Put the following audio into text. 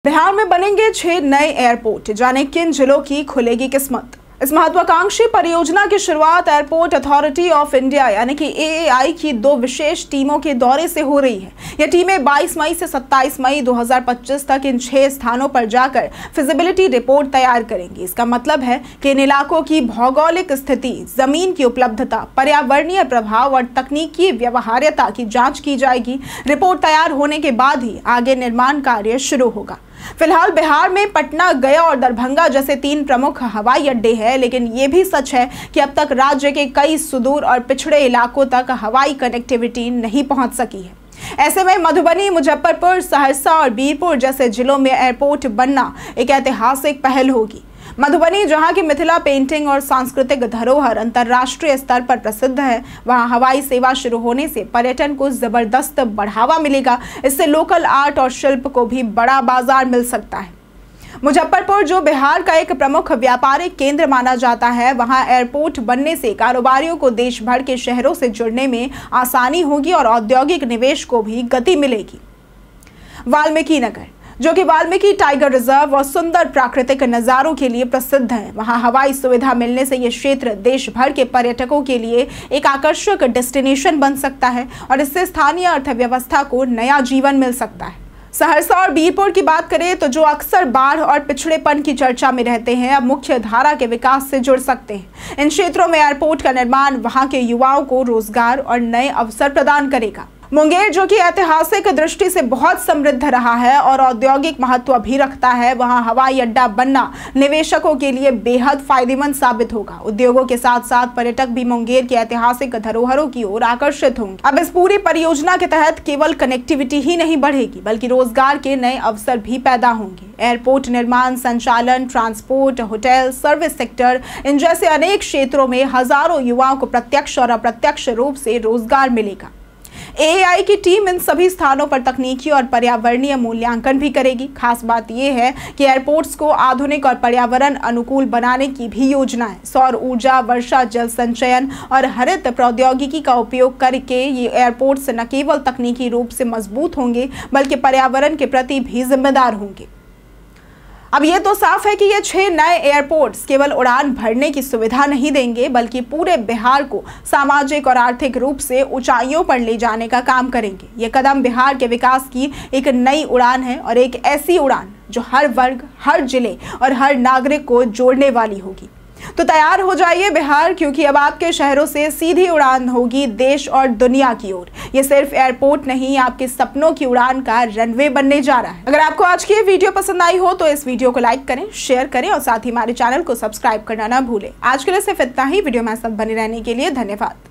बिहार में बनेंगे 6 नए एयरपोर्ट, जाने किन जिलों की खुलेगी किस्मत। इस महत्वाकांक्षी परियोजना की शुरुआत एयरपोर्ट अथॉरिटी ऑफ इंडिया यानी कि एएआई की 2 विशेष टीमों के दौरे से हो रही है। ये टीमें 22 मई से 27 मई 2025 तक इन 6 स्थानों पर जाकर फिजिबिलिटी रिपोर्ट तैयार करेंगी। इसका मतलब है कि इन इलाकों की भौगोलिक स्थिति, जमीन की उपलब्धता, पर्यावरणीय प्रभाव और तकनीकी व्यवहार्यता की जांच की जाएगी। रिपोर्ट तैयार होने के बाद ही आगे निर्माण कार्य शुरू होगा। फिलहाल बिहार में पटना, गया और दरभंगा जैसे 3 प्रमुख हवाई अड्डे हैं, लेकिन ये भी सच है कि अब तक राज्य के कई सुदूर और पिछड़े इलाकों तक हवाई कनेक्टिविटी नहीं पहुंच सकी है। ऐसे में मधुबनी, मुजफ्फरपुर, सहरसा और बीरपुर जैसे जिलों में एयरपोर्ट बनना एक ऐतिहासिक पहल होगी। मधुबनी, जहां की मिथिला पेंटिंग और सांस्कृतिक धरोहर अंतर्राष्ट्रीय स्तर पर प्रसिद्ध है, वहां हवाई सेवा शुरू होने से पर्यटन को जबरदस्त बढ़ावा मिलेगा। इससे लोकल आर्ट और शिल्प को भी बड़ा बाजार मिल सकता है। मुजफ्फरपुर, जो बिहार का एक प्रमुख व्यापारिक केंद्र माना जाता है, वहां एयरपोर्ट बनने से कारोबारियों को देश भर के शहरों से जुड़ने में आसानी होगी और औद्योगिक निवेश को भी गति मिलेगी। वाल्मीकि नगर, जो कि वाल्मीकि टाइगर रिजर्व और सुंदर प्राकृतिक नज़ारों के लिए प्रसिद्ध है, वहां हवाई सुविधा मिलने से ये क्षेत्र देश भर के पर्यटकों के लिए एक आकर्षक डेस्टिनेशन बन सकता है और इससे स्थानीय अर्थव्यवस्था को नया जीवन मिल सकता है। सहरसा और बीरपुर की बात करें तो जो अक्सर बाढ़ और पिछड़ेपन की चर्चा में रहते हैं, अब मुख्य धारा के विकास से जुड़ सकते हैं। इन क्षेत्रों में एयरपोर्ट का निर्माण वहां के युवाओं को रोजगार और नए अवसर प्रदान करेगा। मुंगेर, जो कि ऐतिहासिक दृष्टि से बहुत समृद्ध रहा है और औद्योगिक महत्व भी रखता है, वहां हवाई अड्डा बनना निवेशकों के लिए बेहद फायदेमंद साबित होगा। उद्योगों के साथ साथ पर्यटक भी मुंगेर की ऐतिहासिक धरोहरों की ओर आकर्षित होंगे। अब इस पूरी परियोजना के तहत केवल कनेक्टिविटी ही नहीं बढ़ेगी, बल्कि रोजगार के नए अवसर भी पैदा होंगे। एयरपोर्ट निर्माण, संचालन, ट्रांसपोर्ट, होटल, सर्विस सेक्टर, इन जैसे अनेक क्षेत्रों में हजारों युवाओं को प्रत्यक्ष और अप्रत्यक्ष रूप से रोजगार मिलेगा। एआई की टीम इन सभी स्थानों पर तकनीकी और पर्यावरणीय मूल्यांकन भी करेगी। खास बात यह है कि एयरपोर्ट्स को आधुनिक और पर्यावरण अनुकूल बनाने की भी योजना है। सौर ऊर्जा, वर्षा जल संचयन और हरित प्रौद्योगिकी का उपयोग करके ये एयरपोर्ट्स न केवल तकनीकी रूप से मजबूत होंगे, बल्कि पर्यावरण के प्रति भी जिम्मेदार होंगे। अब ये तो साफ है कि ये 6 नए एयरपोर्ट्स केवल उड़ान भरने की सुविधा नहीं देंगे, बल्कि पूरे बिहार को सामाजिक और आर्थिक रूप से ऊंचाइयों पर ले जाने का काम करेंगे। ये कदम बिहार के विकास की एक नई उड़ान है और एक ऐसी उड़ान जो हर वर्ग, हर जिले और हर नागरिक को जोड़ने वाली होगी। तो तैयार हो जाइए बिहार, क्योंकि अब आपके शहरों से सीधी उड़ान होगी देश और दुनिया की ओर। ये सिर्फ एयरपोर्ट नहीं, आपके सपनों की उड़ान का रनवे बनने जा रहा है। अगर आपको आज की ये वीडियो पसंद आई हो तो इस वीडियो को लाइक करें, शेयर करें और साथ ही हमारे चैनल को सब्सक्राइब करना ना भूलें। आज के लिए सिर्फ इतना ही। वीडियो में साथ बने रहने के लिए धन्यवाद।